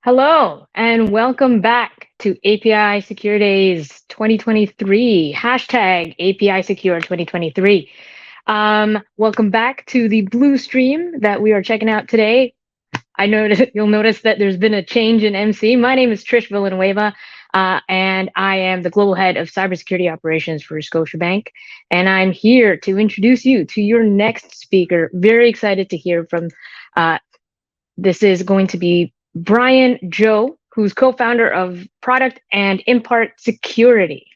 Hello and welcome back to API Secure Days 2023, hashtag API Secure 2023. Welcome back to the blue stream that we are checking out today. You'll notice that there's been a change in MC. My name is Trish Villanueva, and I am the global head of cybersecurity operations for Scotiabank. And I'm here to introduce you to your next speaker. Very excited to hear from this is going to be Brian Joe, who's co-founder of Product and Impart Security.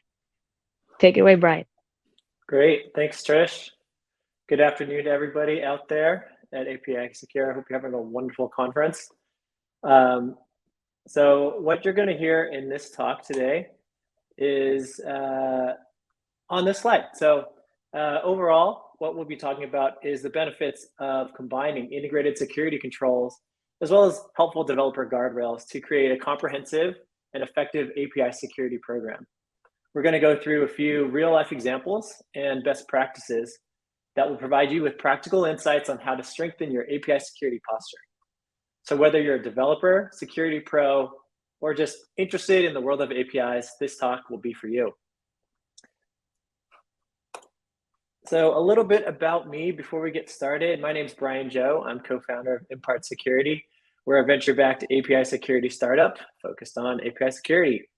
Take it away, Brian. Great. Thanks, Trish. Good afternoon to everybody out there at Apisecure. I hope you're having a wonderful conference. So what you're going to hear in this talk today is on this slide. So overall, what we'll be talking about is the benefits of combining integrated security controls as well as helpful developer guardrails to create a comprehensive and effective API security program. We're going to go through a few real-life examples and best practices that will provide you with practical insights on how to strengthen your API security posture. So whether you're a developer, security pro, or just interested in the world of APIs, this talk will be for you. So a little bit about me before we get started. My name is Brian Joe. I'm co-founder of Impart Security. We're a venture-backed API security startup focused on API security.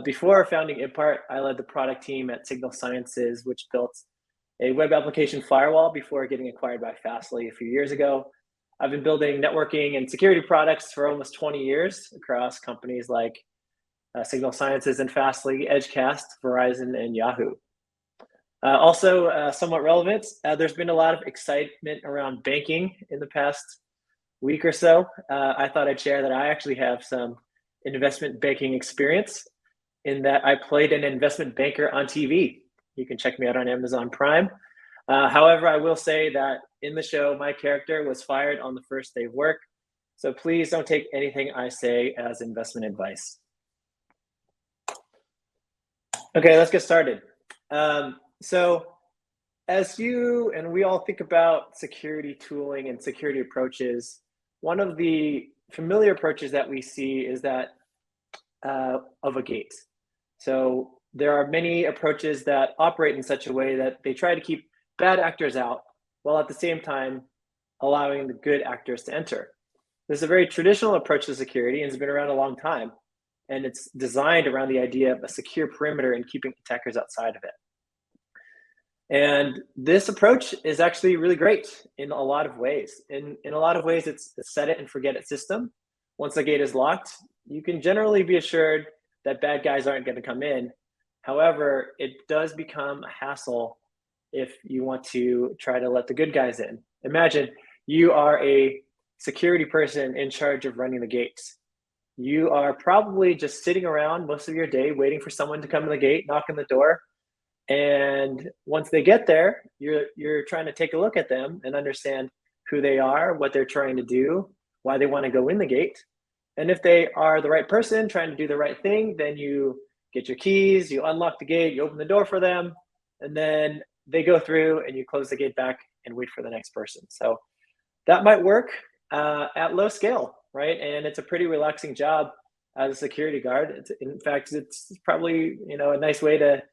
Before founding Impart, I led the product team at Signal Sciences, which built a web application firewall before getting acquired by Fastly a few years ago. I've been building networking and security products for almost 20 years across companies like Signal Sciences and Fastly, Edgecast, Verizon, and Yahoo. Also, somewhat relevant, there's been a lot of excitement around banking in the past week or so. I thought I'd share that I actually have some investment banking experience in that I played an investment banker on TV. You can check me out on Amazon Prime. However, I will say that in the show, my character was fired on the first day of work. So please don't take anything I say as investment advice. Okay, let's get started. So as you and we all think about security tooling and security approaches, one of the familiar approaches that we see is that of a gate. So there are many approaches that operate in such a way that they try to keep bad actors out while at the same time allowing the good actors to enter. This is a very traditional approach to security and has been around a long time. And it's designed around the idea of a secure perimeter and keeping attackers outside of it. And this approach is actually really great in a lot of ways. In a lot of ways, it's a set it and forget it system. Once the gate is locked, you can generally be assured that bad guys aren't going to come in. However, it does become a hassle if you want to try to let the good guys in. Imagine you are a security person in charge of running the gates. You are probably just sitting around most of your day waiting for someone to come to the gate, knock on the door. And once they get there, you're trying to take a look at them and understand who they are, what they're trying to do, why they want to go in the gate. And if they are the right person trying to do the right thing, then you get your keys, you unlock the gate, you open the door for them, and then they go through and you close the gate back and wait for the next person. So that might work at low scale, right? And it's a pretty relaxing job as a security guard. In fact, it's probably a nice way to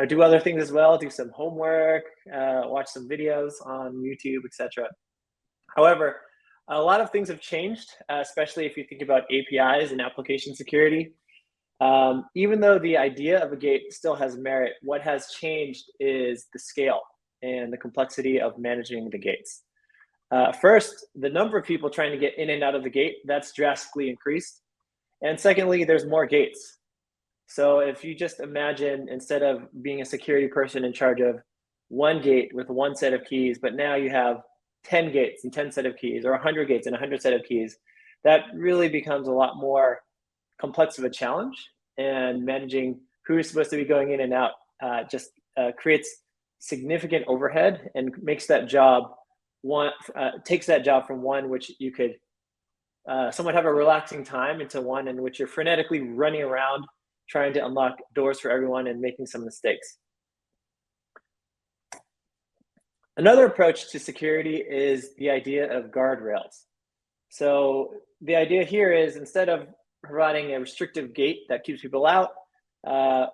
do other things as well, do some homework, watch some videos on YouTube, etc. However, a lot of things have changed, especially if you think about APIs and application security. Even though the idea of a gate still has merit, what has changed is the scale and the complexity of managing the gates. First, the number of people trying to get in and out of the gate, that's drastically increased. And secondly, there's more gates. So if you just imagine, instead of being a security person in charge of one gate with one set of keys, but now you have 10 gates and 10 set of keys, or 100 gates and 100 set of keys, that really becomes a lot more complex of a challenge. And managing who is supposed to be going in and out just creates significant overhead and makes that job takes that job from one which you could somewhat have a relaxing time into one in which you're frenetically running around trying to unlock doors for everyone and making some mistakes. Another approach to security is the idea of guardrails. So the idea here is, instead of providing a restrictive gate that keeps people out,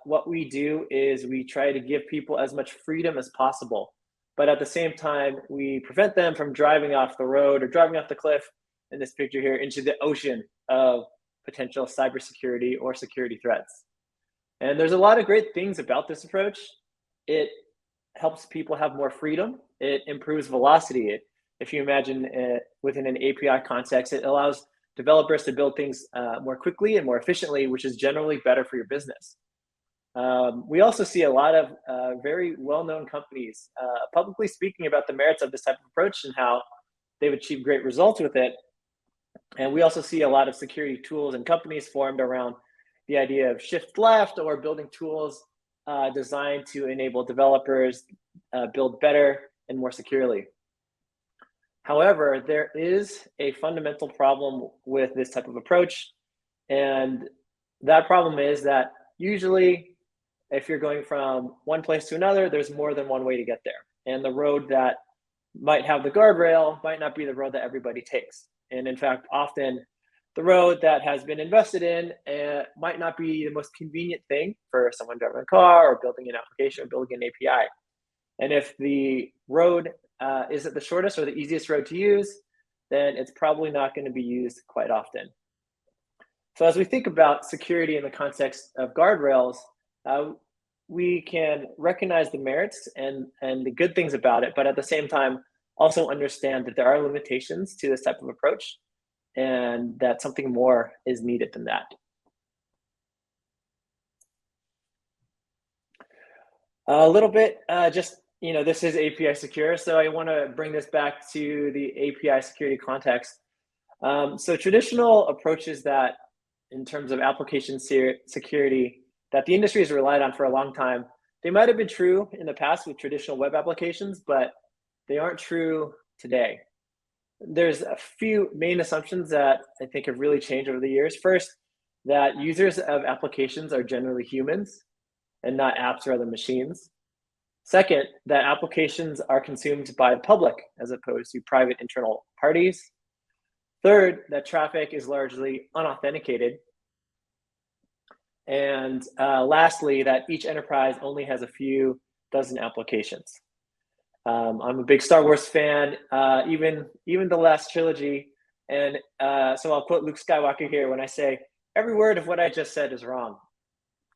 what we do is we try to give people as much freedom as possible. But at the same time, we prevent them from driving off the road or driving off the cliff, in this picture here, into the ocean of potential cybersecurity or security threats. And there's a lot of great things about this approach. It helps people have more freedom. It improves velocity. If you imagine it within an API context, it allows developers to build things more quickly and more efficiently, which is generally better for your business. We also see a lot of very well-known companies publicly speaking about the merits of this type of approach and how they've achieved great results with it. And we also see a lot of security tools and companies formed around the idea of shift left, or building tools designed to enable developers build better and more securely. However, there is a fundamental problem with this type of approach. And that problem is that usually, if you're going from one place to another, there's more than one way to get there. And the road that might have the guardrail might not be the road that everybody takes. And in fact, often the road that has been invested in might not be the most convenient thing for someone driving a car or building an application or building an API. And if the road isn't the shortest or the easiest road to use, then it's probably not going to be used quite often. So as we think about security in the context of guardrails, we can recognize the merits and the good things about it, but at the same time, also understand that there are limitations to this type of approach and that something more is needed than that. A little bit, this is Apisecure, so I want to bring this back to the API security context. So traditional approaches that, in terms of application security, that the industry has relied on for a long time, they might have been true in the past with traditional web applications, but they aren't true today. There's a few main assumptions that I think have really changed over the years. First, that users of applications are generally humans and not apps or other machines. Second, that applications are consumed by the public as opposed to private internal parties. Third, that traffic is largely unauthenticated. And lastly, that each enterprise only has a few dozen applications. I'm a big Star Wars fan, even the last trilogy. And so I'll quote Luke Skywalker here when I say, every word of what I just said is wrong.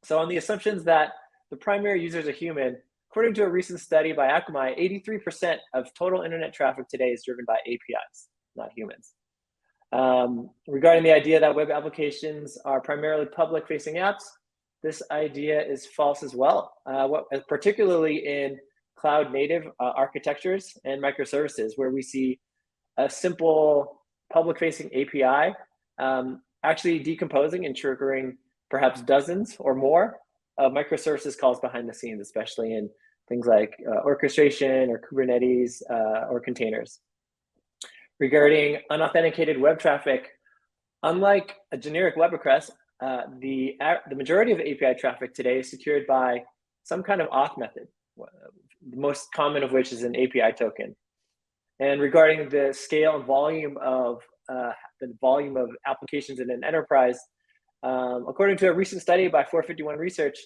So on the assumptions that the primary users are human, according to a recent study by Akamai, 83% of total internet traffic today is driven by APIs, not humans. Regarding the idea that web applications are primarily public-facing apps, this idea is false as well, particularly in cloud-native architectures and microservices, where we see a simple public-facing API actually decomposing and triggering perhaps dozens or more of microservices calls behind the scenes, especially in things like orchestration or Kubernetes or containers. Regarding unauthenticated web traffic, unlike a generic web request, the majority of API traffic today is secured by some kind of auth method, the most common of which is an API token. And regarding the scale and volume of applications in an enterprise, according to a recent study by 451 Research,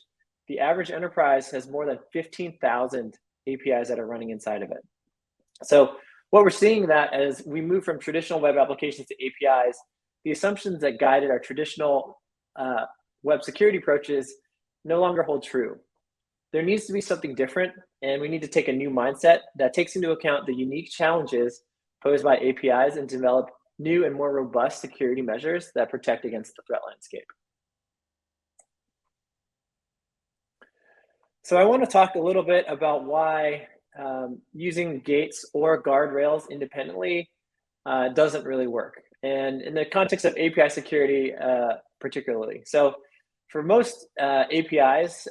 the average enterprise has more than 15,000 APIs that are running inside of it. So what we're seeing that as we move from traditional web applications to APIs, the assumptions that guided our traditional web security approaches no longer hold true. There needs to be something different, and we need to take a new mindset that takes into account the unique challenges posed by APIs and develop new and more robust security measures that protect against the threat landscape. So I want to talk a little bit about why using gates or guardrails independently doesn't really work, and in the context of API security particularly. So for most APIs,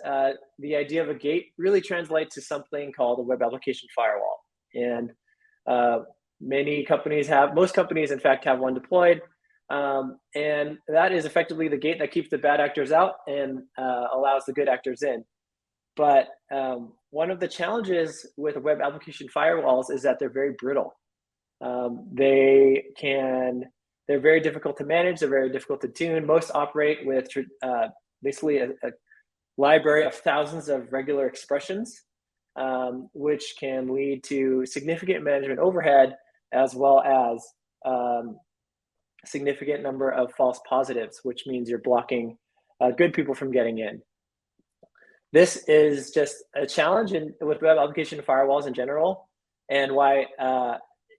the idea of a gate really translates to something called a web application firewall. And most companies in fact have one deployed. And that is effectively the gate that keeps the bad actors out and allows the good actors in. But one of the challenges with web application firewalls is that they're very brittle. They can They're very difficult to manage. They're very difficult to tune. Most operate with basically a library of thousands of regular expressions, which can lead to significant management overhead, as well as significant number of false positives, which means you're blocking good people from getting in. This is just a challenge with web application firewalls in general, and why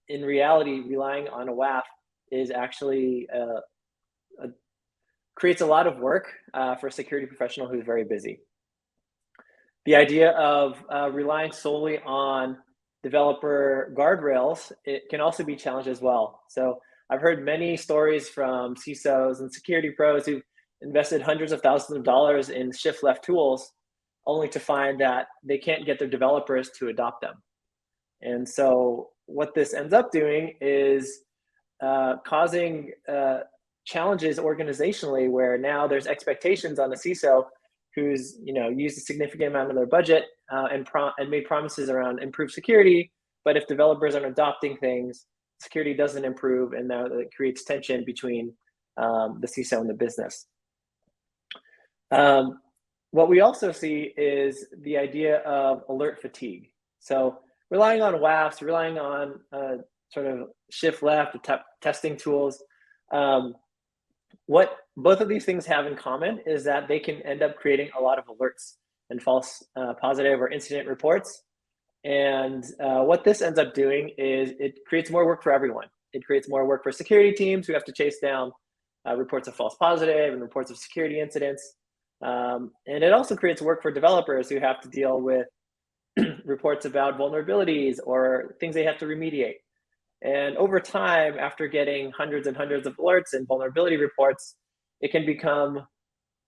in reality, relying on a WAF is actually creates a lot of work for a security professional who's very busy. The idea of relying solely on developer guardrails, it can also be challenged as well. So I've heard many stories from CISOs and security pros who've invested hundreds of thousands of dollars in shift left tools, only to find that they can't get their developers to adopt them. And so what this ends up doing is causing challenges organizationally, where now there's expectations on the CISO who's used a significant amount of their budget and made promises around improved security, but if developers aren't adopting things, security doesn't improve, and now it creates tension between the CISO and the business. What we also see is the idea of alert fatigue. So relying on WAFs, relying on sort of shift left, testing tools, what both of these things have in common is that they can end up creating a lot of alerts and false positive or incident reports. And what this ends up doing is it creates more work for everyone. It creates more work for security teams who have to chase down reports of false positive and reports of security incidents. And it also creates work for developers who have to deal with reports about vulnerabilities or things they have to remediate. And over time, after getting hundreds and hundreds of alerts and vulnerability reports, it can become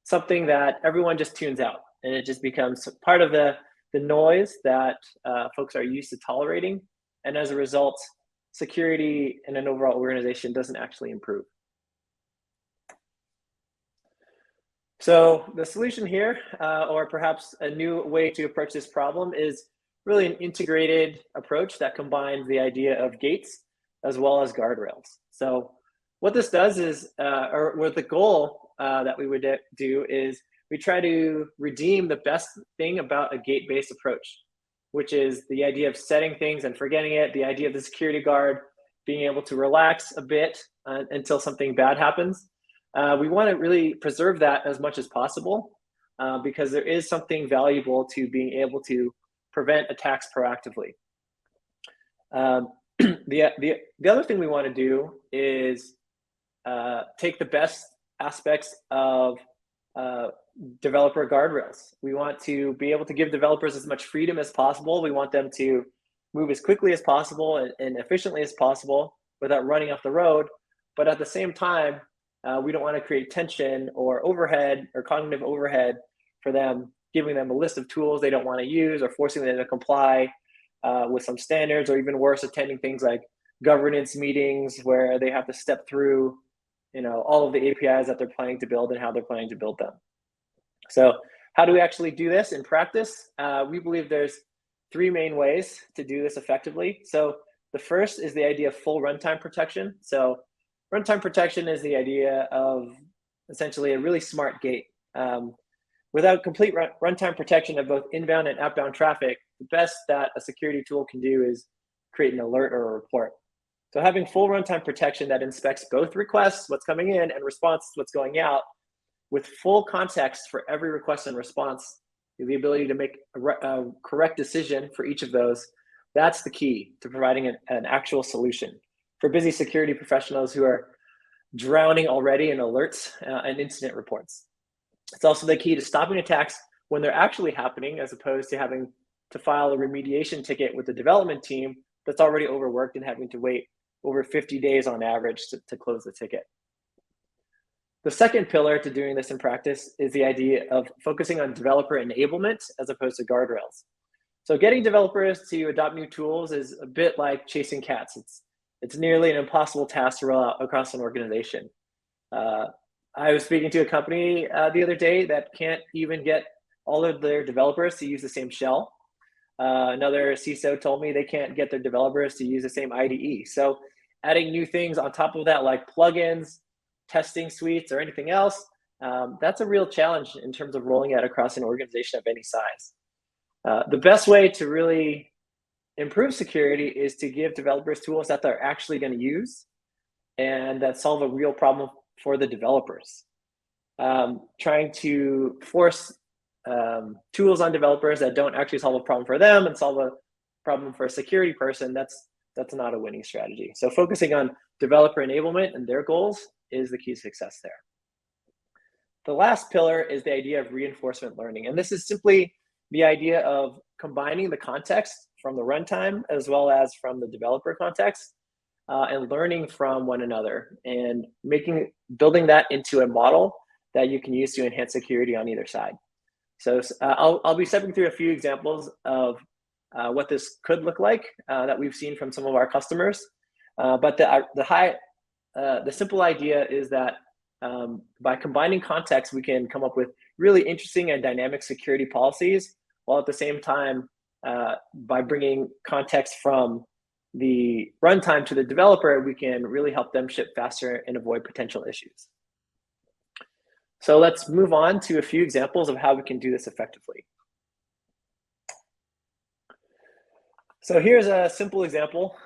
something that everyone just tunes out. And it just becomes part of the noise that folks are used to tolerating. And as a result, security in an overall organization doesn't actually improve. So the solution here, or perhaps a new way to approach this problem, is really an integrated approach that combines the idea of gates as well as guardrails. So what this does is, or what the goal that we would do is, we try to redeem the best thing about a gate-based approach, which is the idea of setting things and forgetting it, the idea of the security guard being able to relax a bit until something bad happens. We want to really preserve that as much as possible because there is something valuable to being able to prevent attacks proactively. The other thing we want to do is take the best aspects of developer guardrails. We want to be able to give developers as much freedom as possible. We want them to move as quickly as possible and efficiently as possible without running off the road. But at the same time, we don't want to create tension or overhead or cognitive overhead for them, giving them a list of tools they don't want to use or forcing them to comply with some standards, or even worse, attending things like governance meetings where they have to step through all of the APIs that they're planning to build and how they're planning to build them. So how do we actually do this in practice? We believe there's three main ways to do this effectively. So the first is the idea of full runtime protection. So runtime protection is the idea of essentially a really smart gate. Without complete runtime protection of both inbound and outbound traffic, the best that a security tool can do is create an alert or a report. So having full runtime protection that inspects both requests, what's coming in, and response, what's going out, with full context for every request and response, the ability to make a correct decision for each of those, that's the key to providing an actual solution for busy security professionals who are drowning already in alerts and incident reports. It's also the key to stopping attacks when they're actually happening, as opposed to having to file a remediation ticket with the development team that's already overworked and having to wait over 50 days on average to close the ticket. The second pillar to doing this in practice is the idea of focusing on developer enablement as opposed to guardrails. So getting developers to adopt new tools is a bit like chasing cats. It's nearly an impossible task to roll out across an organization. I was speaking to a company the other day that can't even get all of their developers to use the same shell. Another CISO told me they can't get their developers to use the same IDE. So adding new things on top of that, like plugins, testing suites, or anything else, that's a real challenge in terms of rolling out across an organization of any size. The best way to really improve security is to give developers tools that they're actually going to use and that solve a real problem for the developers. Trying to force tools on developers that don't actually solve a problem for them and solve a problem for a security person, that's not a winning strategy. So focusing on developer enablement and their goals is the key to success there. The last pillar is the idea of reinforcement learning. And this is simply the idea of combining the context from the runtime as well as from the developer context and learning from one another and building that into a model that you can use to enhance security on either side. So I'll be stepping through a few examples of what this could look like that we've seen from some of our customers. But the simple idea is that by combining context, we can come up with really interesting and dynamic security policies, while at the same time, by bringing context from the runtime to the developer, we can really help them ship faster and avoid potential issues. So let's move on to a few examples of how we can do this effectively. So here's a simple example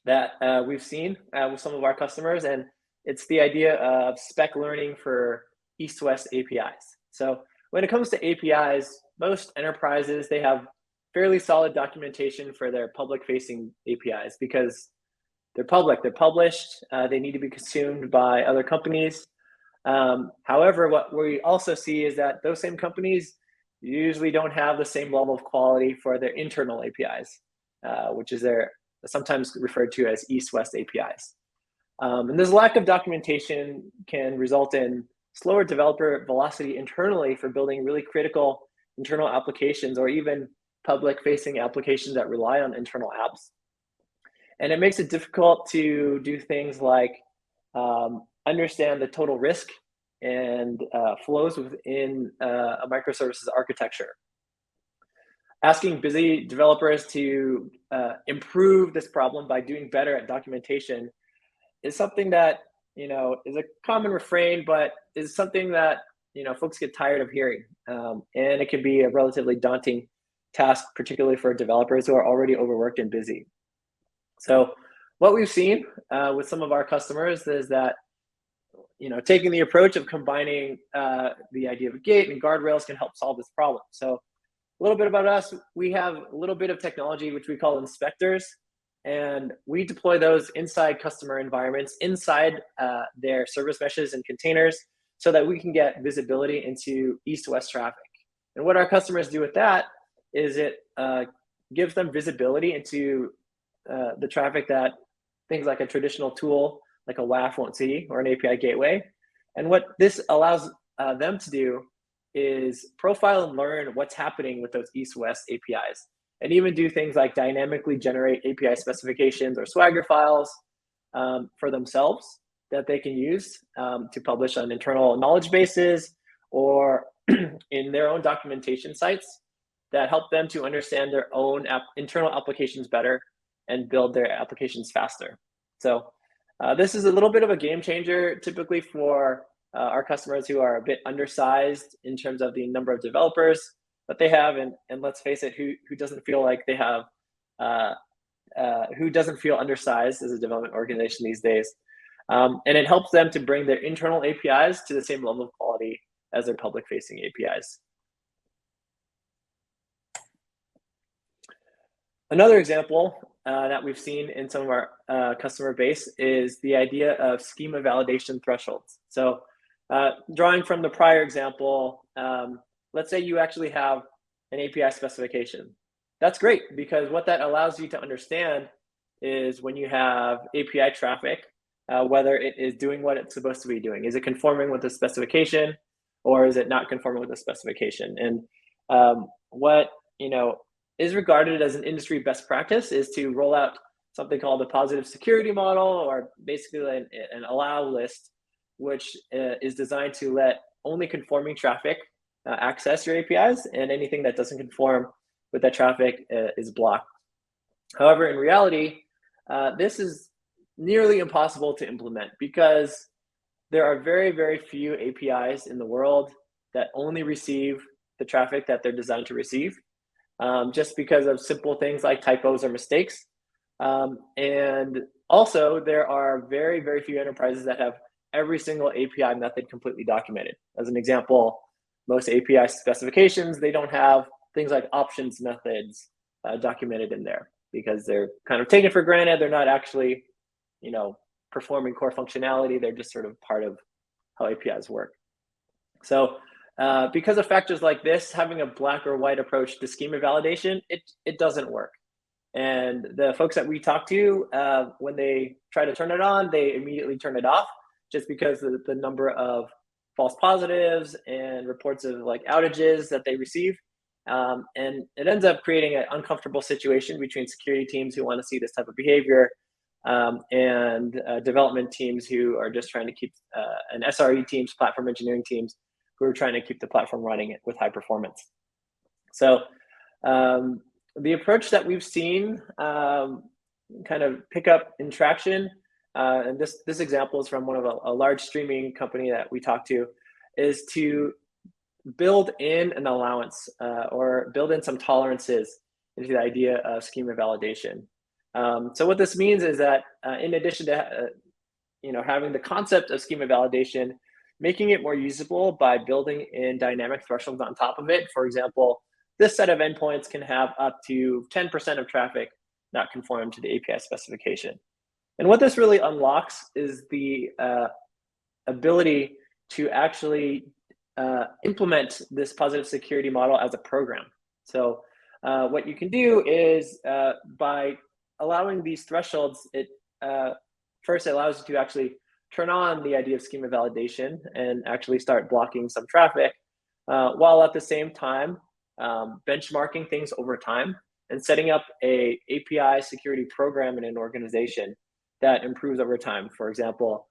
that we've seen with some of our customers, and it's the idea of spec learning for East-West APIs. So when it comes to APIs, most enterprises, they have fairly solid documentation for their public-facing APIs because they're public, they're published, they need to be consumed by other companies. However, what we also see is that those same companies usually don't have the same level of quality for their internal APIs, which is sometimes referred to as East-West APIs. And this lack of documentation can result in slower developer velocity internally for building really critical internal applications or even public-facing applications that rely on internal apps. And it makes it difficult to do things like understand the total risk and flows within a microservices architecture. Asking busy developers to improve this problem by doing better at documentation is something that is a common refrain, but is something that folks get tired of hearing, and it can be a relatively daunting task, particularly for developers who are already overworked and busy. So what we've seen with some of our customers is that taking the approach of combining the idea of a gate and guardrails can help solve this problem. So a little bit about us, we have a little bit of technology which we call inspectors, and we deploy those inside customer environments, inside their service meshes and containers, so that we can get visibility into east-west traffic. And what our customers do with that is it gives them visibility into the traffic that things like a traditional tool like a WAF won't see, or an API gateway. And what this allows them to do is profile and learn what's happening with those east-west APIs, and even do things like dynamically generate API specifications or Swagger files for themselves that they can use to publish on internal knowledge bases or in their own documentation sites that help them to understand their own internal applications better and build their applications faster. So this is a little bit of a game changer typically for our customers who are a bit undersized in terms of the number of developers that they have, and let's face it, who doesn't feel like they have, who doesn't feel undersized as a development organization these days. And it helps them to bring their internal APIs to the same level of quality as their public-facing APIs. Another example that we've seen in some of our customer base is the idea of schema validation thresholds. So drawing from the prior example, let's say you actually have an API specification. That's great, because what that allows you to understand is when you have API traffic, whether it is doing what it's supposed to be doing. Is it conforming with the specification, or is it not conforming with the specification? And what is regarded as an industry best practice is to roll out something called a positive security model, or basically an allow list, which is designed to let only conforming traffic access your APIs, and anything that doesn't conform with that traffic is blocked. However, in reality, this is nearly impossible to implement because there are very, very few APIs in the world that only receive the traffic that they're designed to receive, just because of simple things like typos or mistakes. And also, there are very, very few enterprises that have every single API method completely documented. As an example, most API specifications, they don't have things like options methods documented in there because they're kind of taken for granted. They're not actually, performing core functionality. They're just sort of part of how APIs work. So because of factors like this, having a black or white approach to schema validation, it doesn't work. And the folks that we talk to, when they try to turn it on, they immediately turn it off just because of the number of false positives and reports of like outages that they receive. And it ends up creating an uncomfortable situation between security teams who want to see this type of behavior and development teams who are just trying to keep, and SRE teams, platform engineering teams, who are trying to keep the platform running with high performance. So the approach that we've seen kind of pick up in traction, and this example is from one of a large streaming company that we talked to, is to build in an allowance or build in some tolerances into the idea of schema validation. So what this means is that in addition to having the concept of schema validation, making it more usable by building in dynamic thresholds on top of it. For example, this set of endpoints can have up to 10% of traffic not conform to the API specification. And what this really unlocks is the ability to actually implement this positive security model as a program. So what you can do is by allowing these thresholds, it first allows you to actually turn on the idea of schema validation and actually start blocking some traffic, while at the same time benchmarking things over time and setting up a API security program in an organization that improves over time. For example,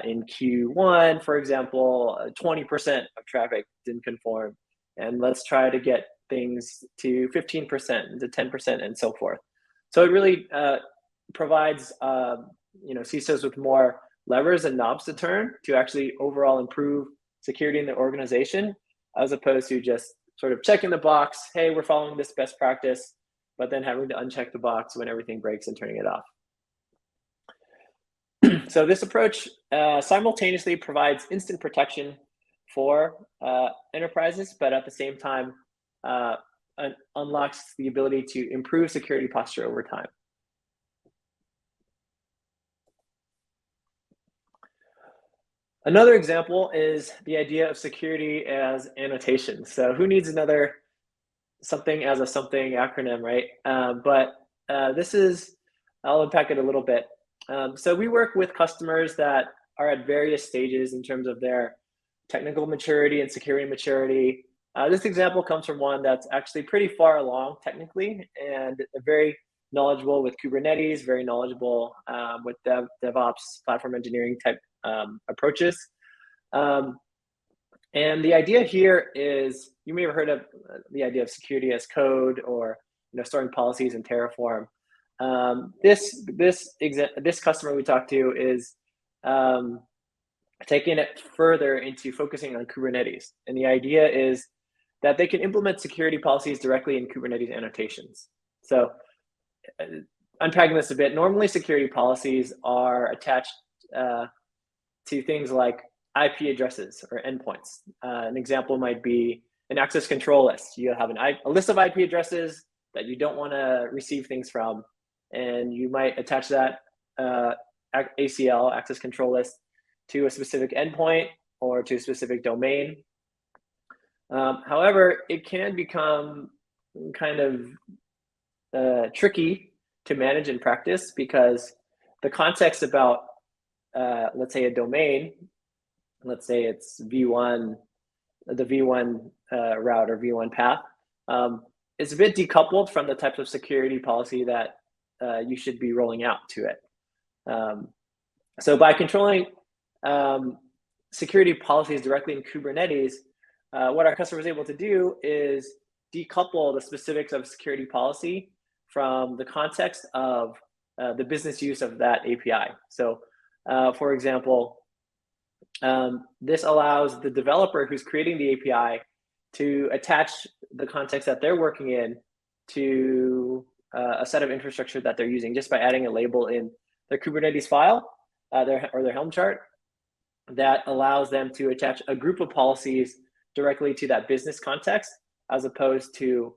in Q1, for example, 20% of traffic didn't conform, and let's try to get things to 15%, to 10%, and so forth. So it really provides CISOs with more levers and knobs to turn to actually overall improve security in the organization, as opposed to just sort of checking the box, hey, we're following this best practice, but then having to uncheck the box when everything breaks and turning it off. So this approach simultaneously provides instant protection for enterprises, but at the same time unlocks the ability to improve security posture over time. Another example is the idea of security as annotation. So who needs another something as a something acronym, right? But this is, I'll unpack it a little bit. So we work with customers that are at various stages in terms of their technical maturity and security maturity. This example comes from one that's actually pretty far along technically and very knowledgeable with Kubernetes, very knowledgeable with DevOps, platform engineering type approaches. And the idea here is, you may have heard of the idea of security as code, or storing policies in Terraform. This customer we talked to is taking it further into focusing on Kubernetes. And the idea is that they can implement security policies directly in Kubernetes annotations. So unpacking this a bit, normally security policies are attached to things like IP addresses or endpoints. An example might be an access control list. You have a list of IP addresses that you don't want to receive things from, and you might attach that ACL, access control list, to a specific endpoint or to a specific domain. However, it can become kind of tricky to manage in practice because the context about, let's say, a domain, let's say it's V1, the V1 route or V1 path, is a bit decoupled from the types of security policy that you should be rolling out to it. So by controlling security policies directly in Kubernetes, what our customer is able to do is decouple the specifics of security policy from the context of the business use of that API. So, for example, this allows the developer who's creating the API to attach the context that they're working in to a set of infrastructure that they're using just by adding a label in their Kubernetes file or their Helm chart that allows them to attach a group of policies directly to that business context, as opposed to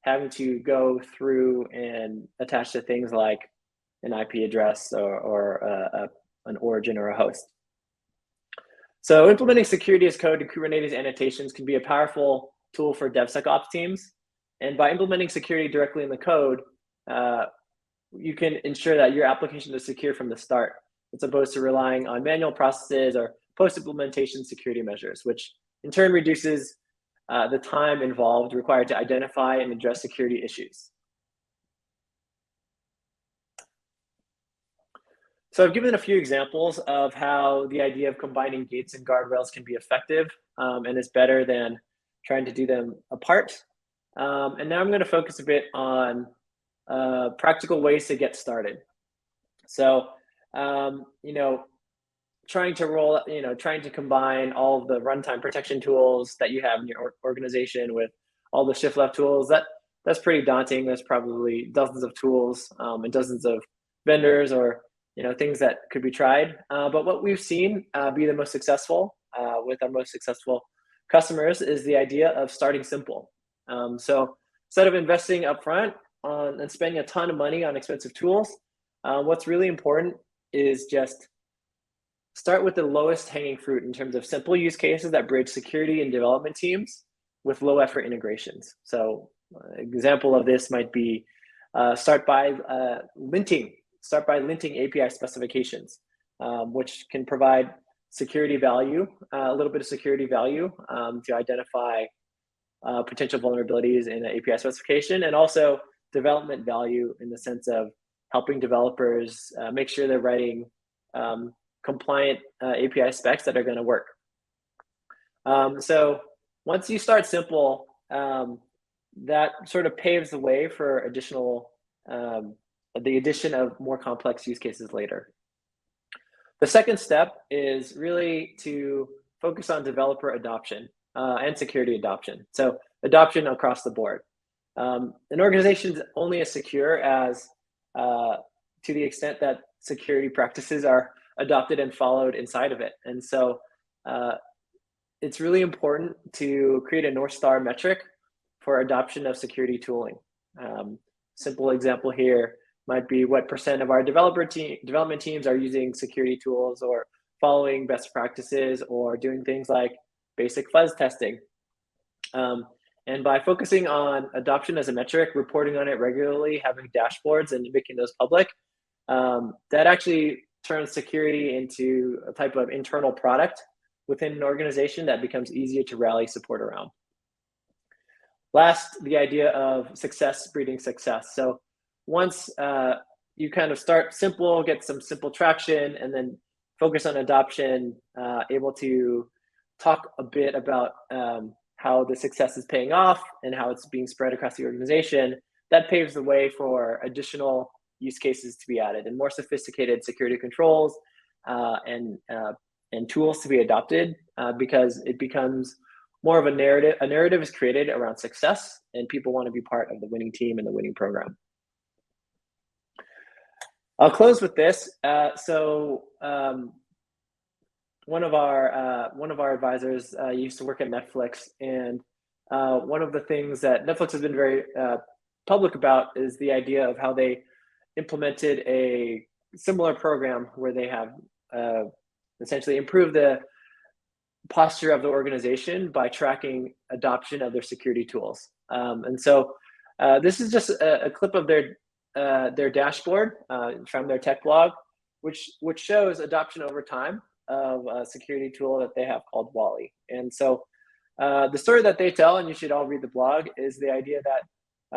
having to go through and attach to things like an IP address or an origin or a host. So implementing security as code in Kubernetes annotations can be a powerful tool for DevSecOps teams. And by implementing security directly in the code, you can ensure that your application is secure from the start, as opposed to relying on manual processes or post-implementation security measures, which in turn reduces the time involved required to identify and address security issues. So I've given a few examples of how the idea of combining gates and guardrails can be effective, and it's better than trying to do them apart. And now I'm going to focus a bit on practical ways to get started. So, trying to combine all of the runtime protection tools that you have in your organization with all the shift left tools, that's pretty daunting. There's probably dozens of tools and dozens of vendors or things that could be tried. But what we've seen be the most successful with our most successful customers is the idea of starting simple. So instead of investing upfront and spending a ton of money on expensive tools, what's really important is just start with the lowest hanging fruit in terms of simple use cases that bridge security and development teams with low effort integrations. So an example of this might be start by linting API specifications, which can provide security value, a little bit of security value to identify potential vulnerabilities in an API specification, and also development value in the sense of helping developers make sure they're writing compliant API specs that are going to work. So once you start simple, that sort of paves the way for the addition of more complex use cases later. The second step is really to focus on developer adoption and security adoption. So adoption across the board. An organization is only as secure as to the extent that security practices are adopted and followed inside of it. And so it's really important to create a North Star metric for adoption of security tooling. Simple example here might be what % of our development teams are using security tools or following best practices or doing things like basic fuzz testing. And by focusing on adoption as a metric, reporting on it regularly, having dashboards and making those public, that actually turns security into a type of internal product within an organization that becomes easier to rally support around. Last, the idea of success breeding success. So once you kind of start simple, get some simple traction, and then focus on adoption, able to talk a bit about how the success is paying off and how it's being spread across the organization, that paves the way for additional use cases to be added and more sophisticated security controls and tools to be adopted because it becomes more of a narrative. A narrative is created around success, and people want to be part of the winning team and the winning program. I'll close with this. One of our advisors used to work at Netflix, and one of the things that Netflix has been very public about is the idea of how they implemented a similar program where they have essentially improved the posture of the organization by tracking adoption of their security tools. And so this is just a clip of their dashboard from their tech blog, which shows adoption over time of a security tool that they have called Wally. And so the story that they tell, and you should all read the blog, is the idea that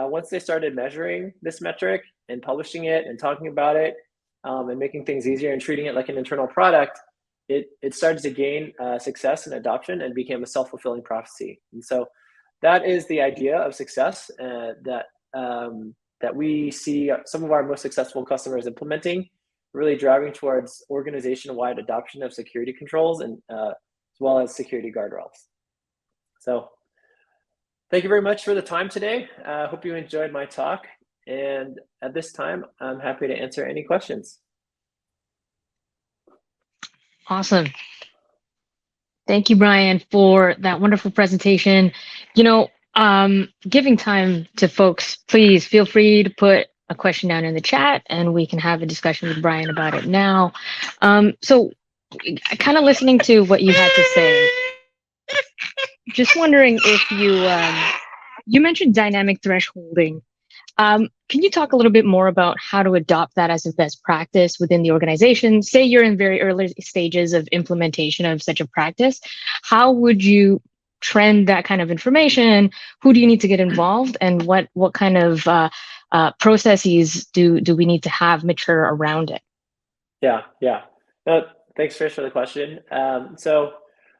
once they started measuring this metric and publishing it and talking about it and making things easier and treating it like an internal product, it started to gain success and adoption and became a self-fulfilling prophecy. And so that is the idea of success that that we see some of our most successful customers implementing, really driving towards organization-wide adoption of security controls and as well as security guardrails. So thank you very much for the time today. I hope you enjoyed my talk. And at this time, I'm happy to answer any questions. Awesome. Thank you, Brian, for that wonderful presentation. Giving time to folks, please feel free to put a question down in the chat and we can have a discussion with Brian about it now. So kind of listening to what you had to say, just wondering if you mentioned dynamic thresholding. Can you talk a little bit more about how to adopt that as a best practice within the organization? Say you're in very early stages of implementation of such a practice. How would you trend that kind of information? Who do you need to get involved? And what kind of processes do we need to have mature around it? Yeah. Thanks, Trish, for the question. So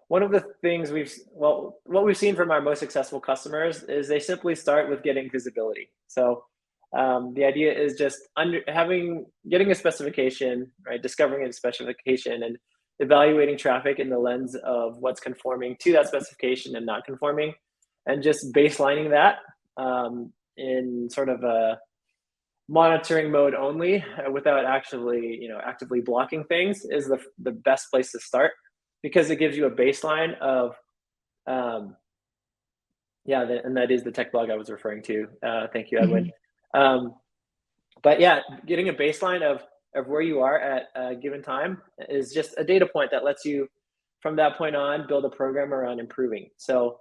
one of the things what we've seen from our most successful customers is they simply start with getting visibility. So the idea is just getting a specification, right? Discovering a specification and evaluating traffic in the lens of what's conforming to that specification and not conforming, and just baselining that in sort of a monitoring mode only, without actually actively blocking things, is the best place to start, because it gives you a baseline of and that is the tech blog I was referring to. Thank you, Edwin. But yeah, getting a baseline of where you are at a given time is just a data point that lets you, from that point on, build a program around improving. So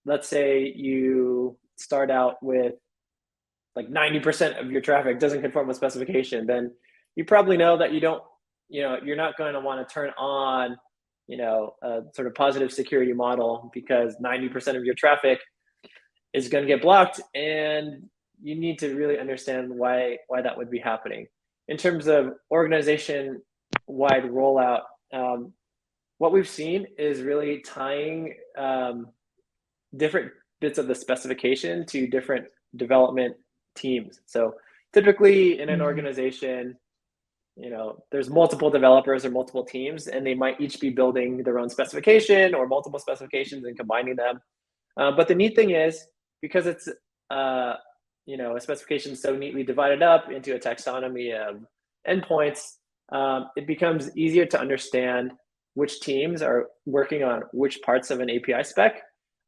let's say you start out with like 90% of your traffic doesn't conform with specification, then you probably know that you're not going to want to turn on a sort of positive security model, because 90% of your traffic is going to get blocked, and you need to really understand why that would be happening. In terms of organization-wide rollout, what we've seen is really tying different bits of the specification to different development teams. So typically in an organization, there's multiple developers or multiple teams, and they might each be building their own specification or multiple specifications and combining them. But the neat thing is, because it's a specification so neatly divided up into a taxonomy of endpoints, it becomes easier to understand which teams are working on which parts of an API spec.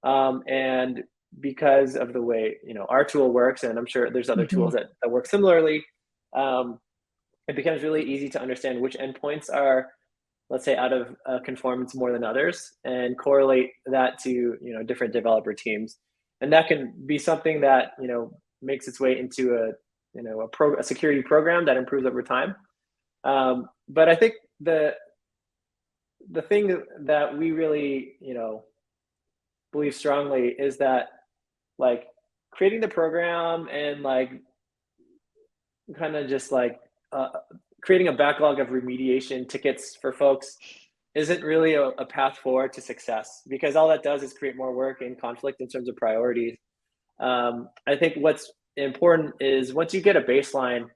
And because of the way our tool works, and I'm sure there's other tools that work similarly, it becomes really easy to understand which endpoints are, let's say, out of conformance more than others, and correlate that to different developer teams. And that can be something that makes its way into a security program that improves over time. But I think the thing that we really believe strongly is that, like, creating the program and kind of just creating a backlog of remediation tickets for folks isn't really a path forward to success, because all that does is create more work and conflict in terms of priorities. I think what's important is, once you get a baseline,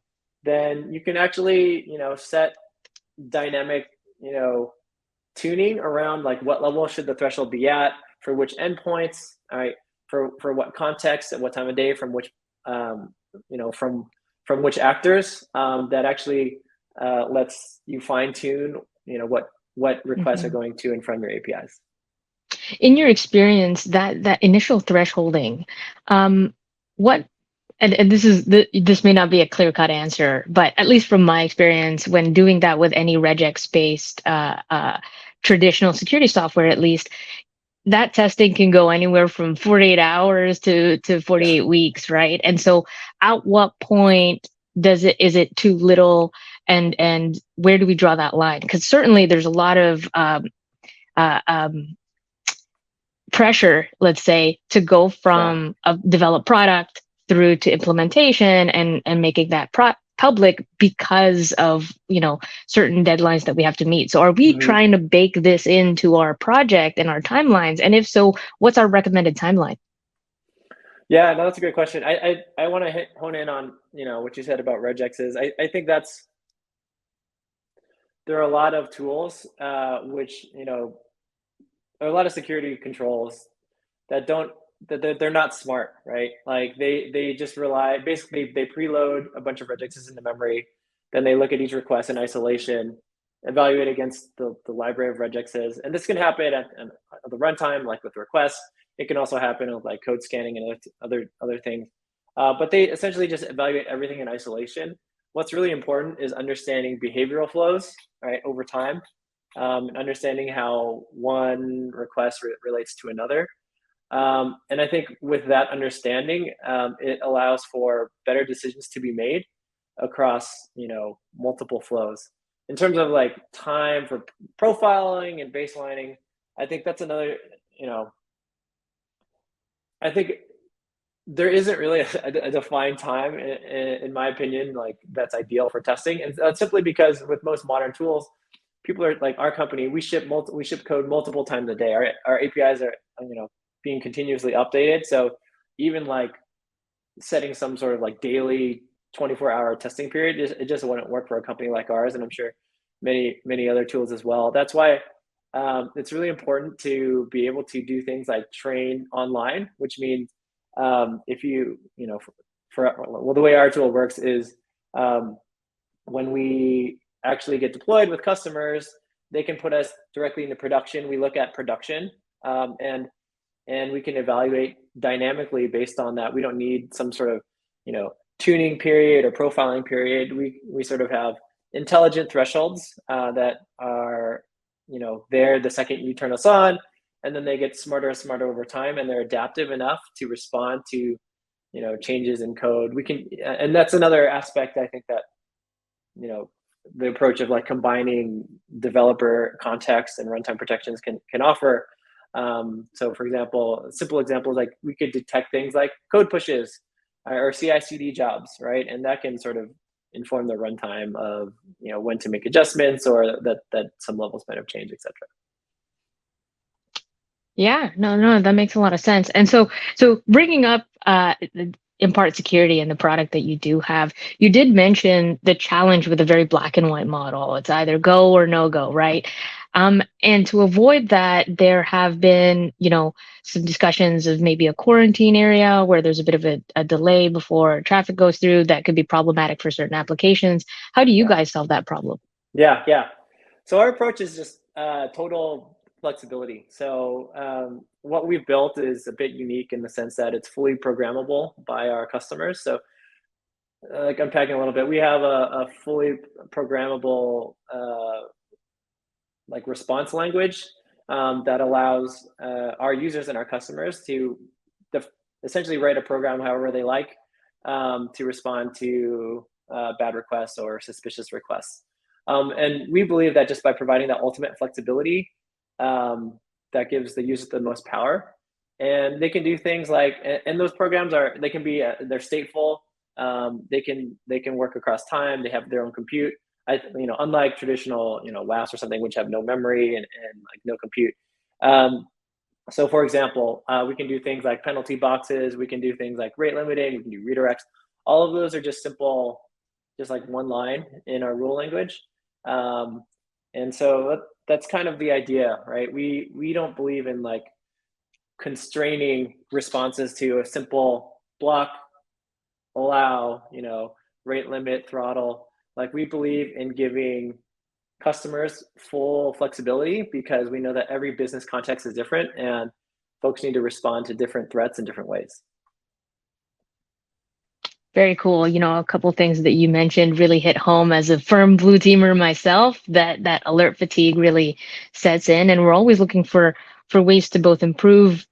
then you can actually set dynamic tuning around, like, what level should the threshold be at for which endpoints, all right, for what context at what time of day, from which from which actors, that actually lets you fine tune what requests are going to and from your APIs. In your experience, that initial thresholding, and this may not be a clear-cut answer, but at least from my experience, when doing that with any regex-based traditional security software, at least, that testing can go anywhere from 48 hours to 48 weeks, right? And so at what point is it too little, and where do we draw that line? Because certainly there's a lot of pressure, let's say, to go from a developed product through to implementation and making that public, because of certain deadlines that we have to meet. So are we trying to bake this into our project and our timelines? And if so, what's our recommended timeline? Yeah, no, that's a great question. I want to hone in on, what you said about regexes. I think there are a lot of tools, which, there are a lot of security controls that don't that they're not smart, right? Like they just rely, basically they preload a bunch of regexes into memory, then they look at each request in isolation, evaluate against the library of regexes, and this can happen at the runtime, like with requests. It can also happen with like code scanning and other things. But they essentially just evaluate everything in isolation. What's really important is understanding behavioral flows, right, over time, and understanding how one request relates to another. And I think with that understanding, it allows for better decisions to be made across, multiple flows. In terms of like time for profiling and baselining, I think that's another, you know, I think there isn't really a defined time, in my opinion, like that's ideal for testing, and that's simply because with most modern tools, people are like our company. We ship code multiple times a day. Our APIs are, being continuously updated. So even like setting some sort of like daily 24-hour testing period, it just wouldn't work for a company like ours, and I'm sure many other tools as well. That's why it's really important to be able to do things like train online, which means if well, the way our tool works is um, when we actually get deployed with customers, they can put us directly into production. We look at production, and we can evaluate dynamically based on that. We don't need some sort of, tuning period or profiling period. We sort of have intelligent thresholds that are, there the second you turn us on, and then they get smarter and smarter over time, and they're adaptive enough to respond to, changes in code. And that's another aspect I think that, the approach of like combining developer context and runtime protections can offer. So for example, a simple example is like we could detect things like code pushes or CI/CD jobs, right? And that can sort of inform the runtime of, when to make adjustments or that some levels might have changed, etc. Yeah, no, that makes a lot of sense. And so bringing up the Impart security and the product that you do have, you did mention the challenge with a very black and white model. It's either go or no go, right? And to avoid that, there have been, some discussions of maybe a quarantine area where there's a bit of a delay before traffic goes through that could be problematic for certain applications. How do you Yeah. guys solve that problem? Yeah. So our approach is just total flexibility. So what we've built is a bit unique in the sense that it's fully programmable by our customers. So like unpacking a little bit, we have a fully programmable like response language that allows our users and our customers to essentially write a program however they like to respond to bad requests or suspicious requests. And we believe that just by providing that ultimate flexibility, that gives the user the most power. And they can do things like, and those programs they can be, they're stateful. They can work across time. They have their own compute. Unlike traditional, WAFs or something which have no memory and like no compute. So for example, we can do things like penalty boxes. We can do things like rate limiting. We can do redirects. All of those are just simple, just like one line in our rule language. And so that's kind of the idea, right? We don't believe in like constraining responses to a simple block, allow, rate limit, throttle. Like we believe in giving customers full flexibility because we know that every business context is different and folks need to respond to different threats in different ways. Very cool. A couple things that you mentioned really hit home as a firm blue teamer myself, that alert fatigue really sets in, and we're always looking for ways to both improve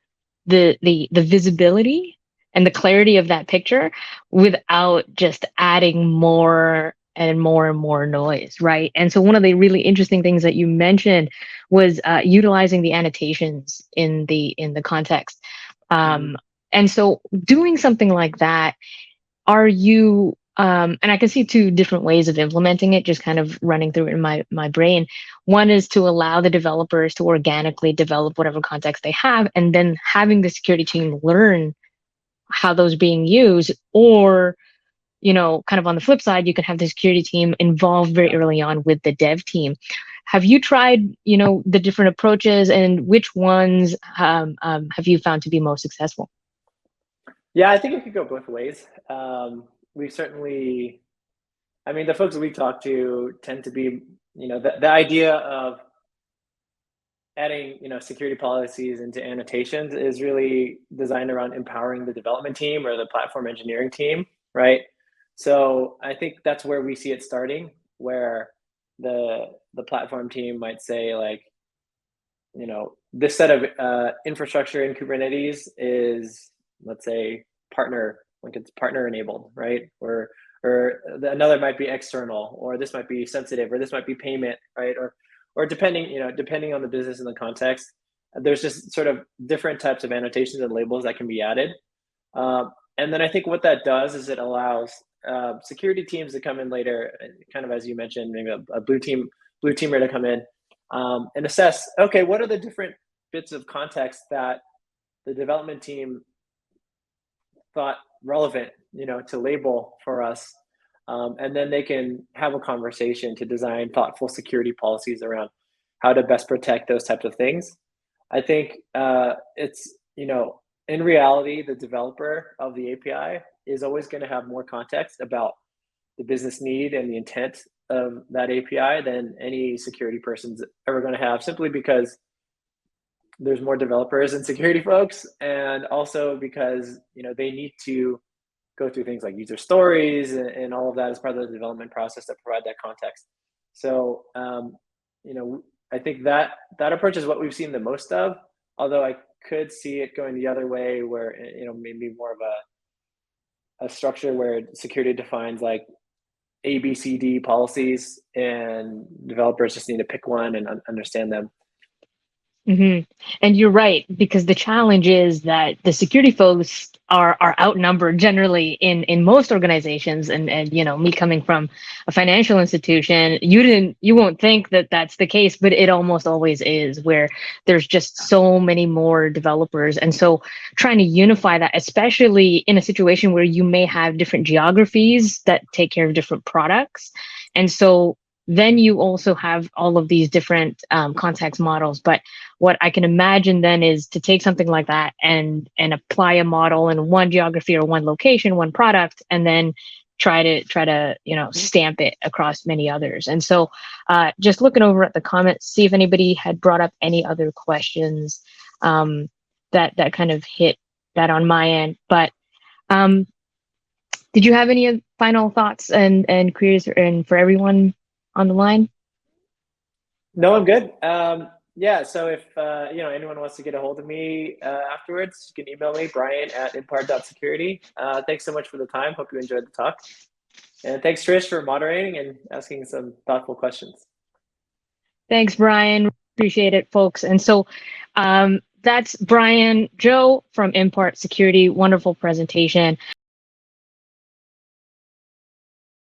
the visibility and the clarity of that picture without just adding more and more and more noise, right? And so one of the really interesting things that you mentioned was utilizing the annotations in the context. Mhm. And so doing something like that, are you and I can see two different ways of implementing it, just kind of running through it in my brain. One is to allow the developers to organically develop whatever context they have, and then having the security team learn how those are being used, or kind of on the flip side, you can have the security team involved very early on with the dev team. Have you tried, the different approaches, and which ones have you found to be most successful? Yeah, I think it could go both ways. We certainly, I mean, the folks that we talk to tend to be, the idea of adding, security policies into annotations is really designed around empowering the development team or the platform engineering team, right? So I think that's where we see it starting, where the platform team might say, like, this set of infrastructure in Kubernetes is, let's say, partner, like it's partner enabled, right? Or another might be external, or this might be sensitive, or this might be payment, right? Or depending on the business and the context, there's just sort of different types of annotations and labels that can be added. And then I think what that does is it allows security teams to come in later, kind of as you mentioned, maybe a blue teamer to come in and assess, okay, what are the different bits of context that the development team thought relevant, to label for us. And then they can have a conversation to design thoughtful security policies around how to best protect those types of things. I think it's, in reality, the developer of the API is always going to have more context about the business need and the intent of that API than any security person's ever going to have, simply because there's more developers and security folks, and also because they need to go through things like user stories and all of that as part of the development process that provide that context. So I think that approach is what we've seen the most of, although I could see it going the other way, where maybe more of a structure where security defines like A, B, C, D policies, and developers just need to pick one and understand them. Mm-hmm. And you're right, because the challenge is that the security folks are outnumbered generally in most organizations. And me coming from a financial institution, you won't think that that's the case, but it almost always is, where there's just so many more developers. And so trying to unify that, especially in a situation where you may have different geographies that take care of different products. And so then you also have all of these different context models. But what I can imagine then is to take something like that and apply a model in one geography or one location, one product, and then try to stamp it across many others. And so just looking over at the comments, see if anybody had brought up any other questions that kind of hit that on my end. But did you have any final thoughts and queries and for everyone on the line? No, I'm good. Yeah, so if anyone wants to get a hold of me afterwards, you can email me, Brian@impart.security. Thanks so much for the time. Hope you enjoyed the talk. And thanks, Trish, for moderating and asking some thoughtful questions. Thanks, Brian. Appreciate it, folks. And so that's Brian Joe from Impart Security. Wonderful presentation.